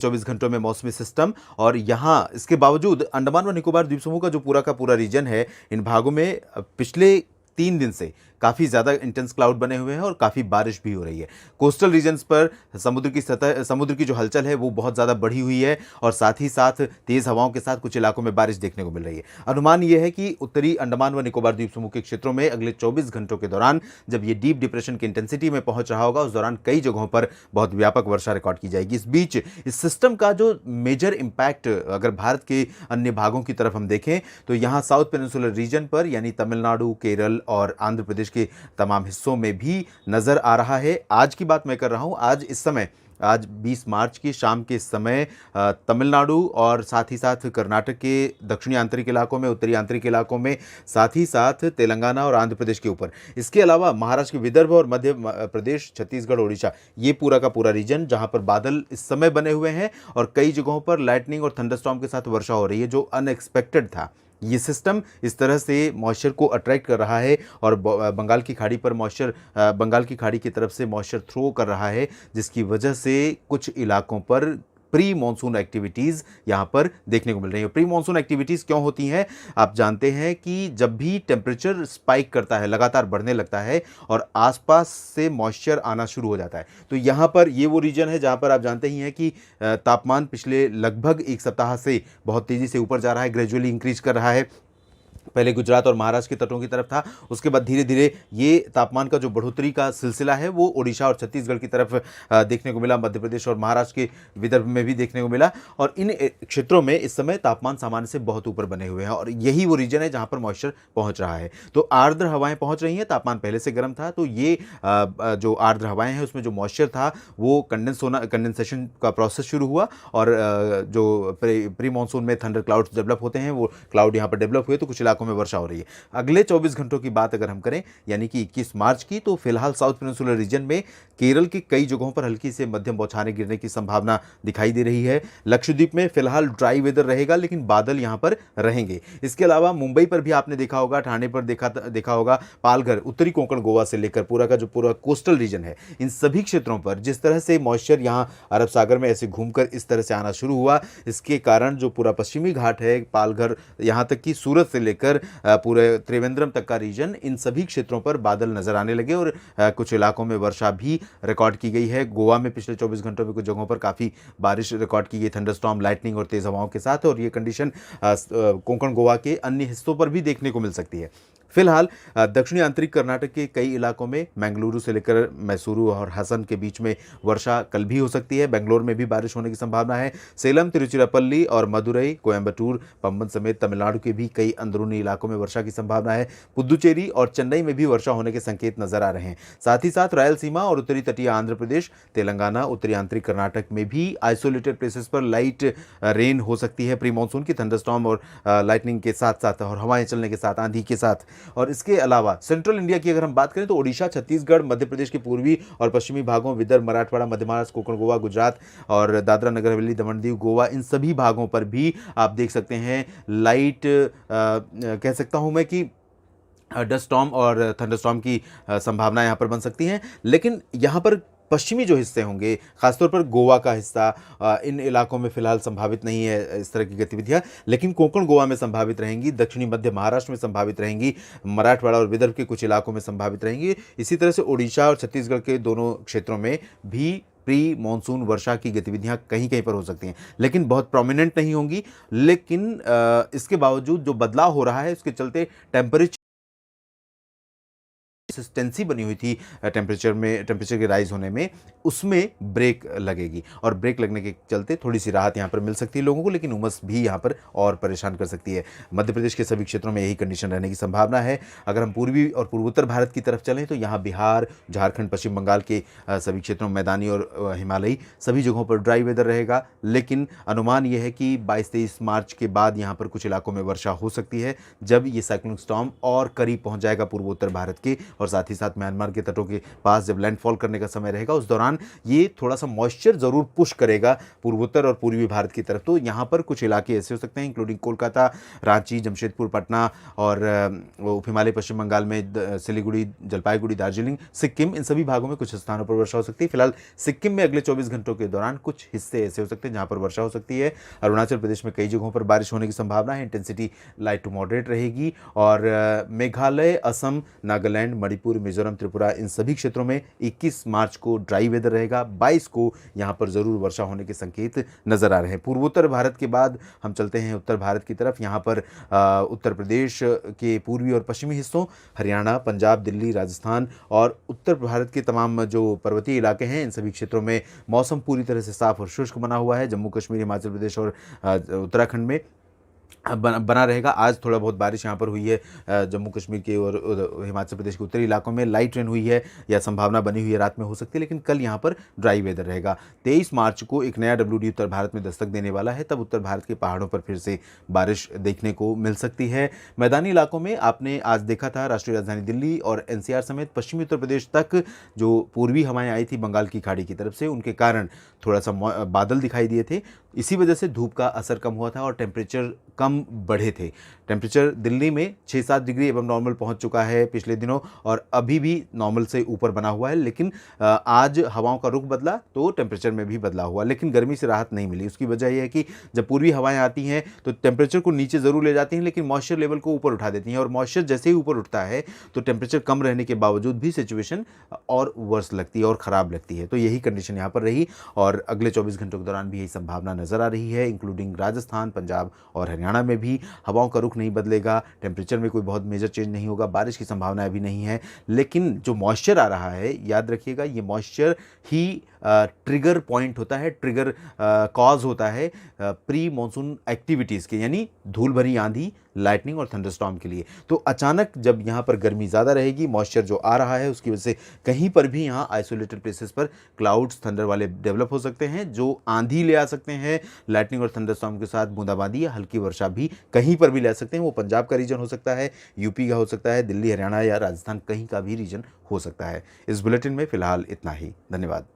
24 घंटों में मौसमी सिस्टम। और यहाँ इसके बावजूद अंडमान व निकोबार द्वीप समूह का जो पूरा का पूरा रीजन है, इन भागों में पिछले 3 दिन से काफ़ी ज़्यादा इंटेंस क्लाउड बने हुए हैं और काफ़ी बारिश भी हो रही है। कोस्टल रीजन्स पर समुद्र की जो हलचल है वो बहुत ज़्यादा बढ़ी हुई है और साथ ही साथ तेज़ हवाओं के साथ कुछ इलाकों में बारिश देखने को मिल रही है। अनुमान ये है कि उत्तरी अंडमान व निकोबार द्वीप समूह के क्षेत्रों में अगले 24 घंटों के दौरान जब ये डीप डिप्रेशन की इंटेंसिटी में पहुंच रहा होगा, उस दौरान कई जगहों पर बहुत व्यापक वर्षा रिकॉर्ड की जाएगी। इस बीच इस सिस्टम का जो मेजर इंपैक्ट अगर भारत के अन्य भागों की तरफ हम देखें तो यहाँ साउथ पेनिनसुलर रीजन पर यानी तमिलनाडु, केरल और आंध्र प्रदेश के तमाम हिस्सों में भी नजर आ रहा है। आज की बात मैं कर रहा हूं, आज 20 मार्च की शाम के समय तमिलनाडु और साथ ही साथ कर्नाटक के दक्षिणी आंतरिक इलाकों में, उत्तरी आंतरिक इलाकों में, साथ ही साथ तेलंगाना और आंध्र प्रदेश के ऊपर, इसके अलावा महाराष्ट्र के विदर्भ और मध्य प्रदेश, छत्तीसगढ़, ओडिशा, ये पूरा का पूरा रीजन जहां पर बादल इस समय बने हुए हैं और कई जगहों पर लाइटनिंग और थंडरस्टॉर्म के साथ वर्षा हो रही है, जो अनएक्सपेक्टेड था। ये सिस्टम इस तरह से मॉइस्चर को अट्रैक्ट कर रहा है और बंगाल की खाड़ी पर बंगाल की खाड़ी की तरफ से मॉइस्चर थ्रो कर रहा है, जिसकी वजह से कुछ इलाकों पर प्री मॉनसून एक्टिविटीज़ यहाँ पर देखने को मिल रही है। प्री मॉनसून एक्टिविटीज़ क्यों होती हैं? आप जानते हैं कि जब भी टेम्परेचर स्पाइक करता है, लगातार बढ़ने लगता है और आसपास से मॉइस्चर आना शुरू हो जाता है, तो यहाँ पर ये वो रीजन है जहाँ पर आप जानते ही हैं कि तापमान पिछले लगभग एक सप्ताह से बहुत तेज़ी से ऊपर जा रहा है, ग्रेजुअली इंक्रीज कर रहा है। पहले गुजरात और महाराष्ट्र के तटों की तरफ था, उसके बाद धीरे धीरे ये तापमान का जो बढ़ोतरी का सिलसिला है वो ओडिशा और छत्तीसगढ़ की तरफ देखने को मिला, मध्य प्रदेश और महाराष्ट्र के विदर्भ में भी देखने को मिला और इन क्षेत्रों में इस समय तापमान सामान्य से बहुत ऊपर बने हुए हैं और यही वो रीजन है जहां पर मॉइस्चर पहुंच रहा है। तो आर्द्र हवाएं पहुंच रही हैं, तापमान पहले से गर्म था, तो ये जो आर्द्र हवाएं हैं उसमें जो मॉइस्चर था वो कंडेंसेशन का प्रोसेस शुरू हुआ और जो प्री मानसून में थंडर क्लाउड्स डेवलप होते हैं वो क्लाउड यहाँ पर डेवलप हुए, तो कुछ इलाकों में वर्षा हो रही है। अगले 24 घंटों की बात अगर हम करें यानी कि 21 मार्च की, तो फिलहाल साउथ पेनिनसुलर रीजन में केरल की कई जगहों पर हल्की से मध्यम बौछारें गिरने की संभावना दिखाई दे रही है। लक्षद्वीप में फिलहाल ड्राई वेदर रहेगा लेकिन बादल यहां पर रहेंगे। इसके अलावा मुंबई पर भी आपने देखा होगा, ठाणे पर देखा होगा, पालघर, उत्तरी कोंकण गोवा से लेकर पूरा का जो पूरा कोस्टल रीजन है, इन सभी क्षेत्रों पर जिस तरह से मॉइस्चर यहां अरब सागर में ऐसे घूमकर इस तरह से आना शुरू हुआ, इसके कारण जो पूरा पश्चिमी घाट है, पालघर यहां तक कि सूरत से लेकर पूरे त्रिवेंद्रम तक का रीजन, इन सभी क्षेत्रों पर बादल नजर आने लगे और कुछ इलाकों में वर्षा भी रिकॉर्ड की गई है। गोवा में पिछले 24 घंटों में कुछ जगहों पर काफ़ी बारिश रिकॉर्ड की गई, थंडरस्टॉर्म, लाइटनिंग और तेज हवाओं के साथ, और ये कंडीशन कोंकण गोवा के अन्य हिस्सों पर भी देखने को मिल सकती है। फिलहाल दक्षिणी आंतरिक कर्नाटक के कई इलाकों में मंगलुरु से लेकर मैसूरू और हसन के बीच में वर्षा कल भी हो सकती है। बेंगलोर में भी बारिश होने की संभावना है। सेलम, तिरुचिरापल्ली और मदुरई, कोयम्बटूर, पम्बन समेत तमिलनाडु के भी कई अंदरूनी इलाकों में वर्षा की संभावना है। पुदुचेरी और चेन्नई में भी वर्षा होने के संकेत नजर आ रहे हैं। साथ ही साथ रायलसीमा और उत्तरी तटीय आंध्र प्रदेश, तेलंगाना, उत्तरी आंतरिक कर्नाटक में भी आइसोलेटेड प्लेसेस पर लाइट रेन हो सकती है प्री मानसून की, थंडरस्टॉर्म और लाइटनिंग के साथ साथ और हवाएं चलने के साथ, आंधी के साथ। और इसके अलावा सेंट्रल इंडिया की अगर हम बात करें तो ओडिशा, छत्तीसगढ़, मध्य प्रदेश के पूर्वी और पश्चिमी भागों, विदर्भ, मराठवाड़ा, मध्य महाराष्ट्र, कोंकण गोवा, गुजरात और दादरा नगर हवेली, दमन दीव, गोवा, इन सभी भागों पर भी आप देख सकते हैं लाइट कह सकता हूं मैं कि डस्ट स्टॉर्म और थंडरस्टॉर्म की संभावना यहाँ पर बन सकती है। लेकिन यहाँ पर पश्चिमी जो हिस्से होंगे, खासतौर पर गोवा का हिस्सा, इन इलाकों में फिलहाल संभावित नहीं है इस तरह की गतिविधियां, लेकिन कोंकण गोवा में संभावित रहेंगी, दक्षिणी मध्य महाराष्ट्र में संभावित रहेंगी, मराठवाड़ा और विदर्भ के कुछ इलाकों में संभावित रहेंगी। इसी तरह से ओडिशा और छत्तीसगढ़ के दोनों क्षेत्रों में भी प्री मानसून वर्षा की गतिविधियां कहीं कहीं पर हो सकती हैं, लेकिन बहुत प्रोमिनेंट नहीं होंगी। लेकिन इसके बावजूद जो बदलाव हो रहा है उसके चलते कंसिस्टेंसी बनी हुई थी टेम्परेचर के राइज होने में, उसमें ब्रेक लगेगी और ब्रेक लगने के चलते थोड़ी सी राहत यहाँ पर मिल सकती है लोगों को, लेकिन उमस भी यहाँ पर और परेशान कर सकती है। मध्य प्रदेश के सभी क्षेत्रों में यही कंडीशन रहने की संभावना है। अगर हम पूर्वी और पूर्वोत्तर भारत की तरफ चलें तो यहाँ बिहार, झारखंड, पश्चिम बंगाल के सभी क्षेत्रों में, मैदानी और हिमालयी सभी जगहों पर ड्राई वेदर रहेगा, लेकिन अनुमान यह है कि 22-23 मार्च के बाद यहाँ पर कुछ इलाकों में वर्षा हो सकती है, जब ये साइक्लोनिक स्टॉर्म और करीब पहुँच जाएगा पूर्वोत्तर भारत के और साथ ही साथ म्यांमार के तटों के पास जब लैंडफॉल करने का समय रहेगा उस दौरान ये थोड़ा सा मॉइस्चर ज़रूर पुश करेगा पूर्वोत्तर और पूर्वी भारत की तरफ। तो यहाँ पर कुछ इलाके ऐसे हो सकते हैं इंक्लूडिंग कोलकाता, रांची, जमशेदपुर, पटना और उप हिमालय पश्चिम बंगाल में सिलीगुड़ी, जलपाईगुड़ी, दार्जिलिंग, सिक्किम, इन सभी भागों में कुछ स्थानों पर वर्षा हो सकती है। फिलहाल सिक्किम में अगले 24 घंटों के दौरान कुछ हिस्से ऐसे हो सकते हैं जहाँ पर वर्षा हो सकती है। अरुणाचल प्रदेश में कई जगहों पर बारिश होने की संभावना है, इंटेंसिटी लाइट टू मॉडरेट रहेगी। और मेघालय, असम, नागालैंड, मणिपुर, मिजोरम, त्रिपुरा, इन सभी क्षेत्रों में 21 मार्च को ड्राई वेदर रहेगा। 22 को यहाँ पर ज़रूर वर्षा होने के संकेत नज़र आ रहे हैं। पूर्वोत्तर भारत के बाद हम चलते हैं उत्तर भारत की तरफ। यहाँ पर उत्तर प्रदेश के पूर्वी और पश्चिमी हिस्सों, हरियाणा, पंजाब, दिल्ली, राजस्थान और उत्तर भारत के तमाम जो पर्वतीय इलाके हैं इन सभी क्षेत्रों में मौसम पूरी तरह से साफ और शुष्क बना हुआ है। जम्मू कश्मीर, हिमाचल प्रदेश और उत्तराखंड में बना रहेगा। आज थोड़ा बहुत बारिश यहाँ पर हुई है जम्मू कश्मीर के और हिमाचल प्रदेश के उत्तरी इलाकों में लाइट रेन हुई है या संभावना बनी हुई है, रात में हो सकती है, लेकिन कल यहाँ पर ड्राई वेदर रहेगा। 23 मार्च को एक नया WD उत्तर भारत में दस्तक देने वाला है, तब उत्तर भारत के पहाड़ों पर फिर से बारिश देखने को मिल सकती है। मैदानी इलाकों में आपने आज देखा था राष्ट्रीय राजधानी दिल्ली और NCR समेत पश्चिमी उत्तर प्रदेश तक जो पूर्वी हवाएं आई थी बंगाल की खाड़ी की तरफ से, उनके कारण थोड़ा सा बादल दिखाई दिए थे। इसी वजह से धूप का असर कम हुआ था और टेम्परेचर कम बढ़े थे। टेम्परेचर दिल्ली में 6-7 डिग्री एवं नॉर्मल पहुंच चुका है पिछले दिनों और अभी भी नॉर्मल से ऊपर बना हुआ है, लेकिन आज हवाओं का रुख बदला तो टेम्परेचर में भी बदलाव हुआ, लेकिन गर्मी से राहत नहीं मिली। उसकी वजह यह है कि जब पूर्वी हवाएं आती हैं तो टेम्परेचर को नीचे ज़रूर ले जाती हैं, लेकिन मॉइस्चर लेवल को ऊपर उठा देती हैं और मॉइस्चर जैसे ही ऊपर उठता है तो टेम्परेचर कम रहने के बावजूद भी सिचुएशन और वर्स लगती है और ख़राब लगती है। तो यही कंडीशन यहाँ पर रही और अगले 24 घंटों के दौरान भी यही संभावना नज़र आ रही है, इंक्लूडिंग राजस्थान, पंजाब और हरियाणा में भी हवाओं का रुख नहीं बदलेगा, टेम्परेचर में कोई बहुत मेजर चेंज नहीं होगा, बारिश की संभावना अभी नहीं है। लेकिन जो मॉइस्चर आ रहा है, याद रखिएगा, ये मॉइस्चर ही ट्रिगर पॉइंट होता है, ट्रिगर कॉज होता है प्री मॉनसून एक्टिविटीज़ के, यानी धूल भरी आंधी, लाइटनिंग और थंडरस्टॉर्म के लिए। तो अचानक जब यहाँ पर गर्मी ज़्यादा रहेगी, मॉइस्चर जो आ रहा है उसकी वजह से कहीं पर भी यहाँ आइसोलेटेड प्लेसेस पर क्लाउड्स थंडर वाले डेवलप हो सकते हैं जो आंधी ले आ सकते हैं, लाइटनिंग और थंडरस्टॉर्म के साथ बूंदाबांदी या हल्की वर्षा भी कहीं पर भी ले सकते हैं। वो पंजाब का रीजन हो सकता है, यूपी का हो सकता है, दिल्ली, हरियाणा या राजस्थान कहीं का भी रीजन हो सकता है। इस बुलेटिन में फिलहाल इतना ही। धन्यवाद।